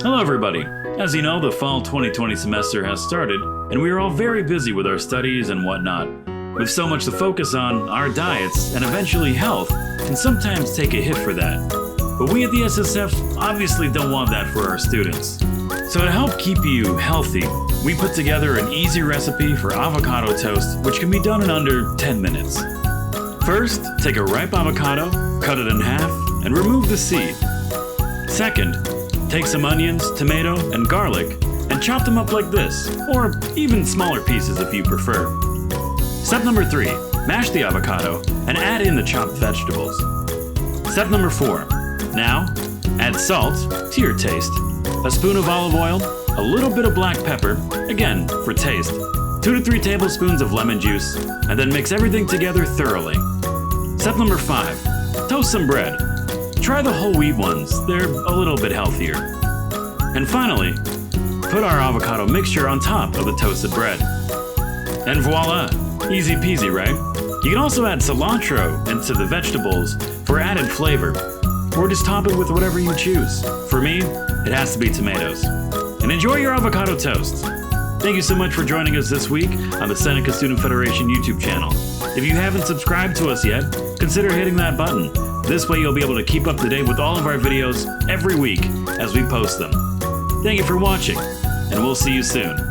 Hello everybody! As you know, the fall 2020 semester has started, and we are all very busy with our studies and whatnot. With so much to focus on, our diets and eventually health can sometimes take a hit for that. But we at the SSF obviously don't want that for our students. So to help keep you healthy, we put together an easy recipe for avocado toast which can be done in under 10 minutes. First, take a ripe avocado, cut it in half, and remove the seed. Second, take some onions, tomato, and garlic and chop them up like this, or even smaller pieces if you prefer. Step number 3, mash the avocado and add in the chopped vegetables. Step number 4, now add salt to your taste, a spoon of olive oil, a little bit of black pepper, again for taste, 2 to 3 tablespoons of lemon juice, and then mix everything together thoroughly. Step number 5, toast some bread. Try the whole wheat ones, they're a little bit healthier. And finally, put our avocado mixture on top of the toasted bread. And voila, easy peasy, right? You can also add cilantro into the vegetables for added flavor, or just top it with whatever you choose. For me, it has to be tomatoes. And enjoy your avocado toast! Thank you so much for joining us this week on the Seneca Student Federation YouTube channel. If you haven't subscribed to us yet, consider hitting that button. This way you'll be able to keep up to date with all of our videos every week as we post them. Thank you for watching, and we'll see you soon.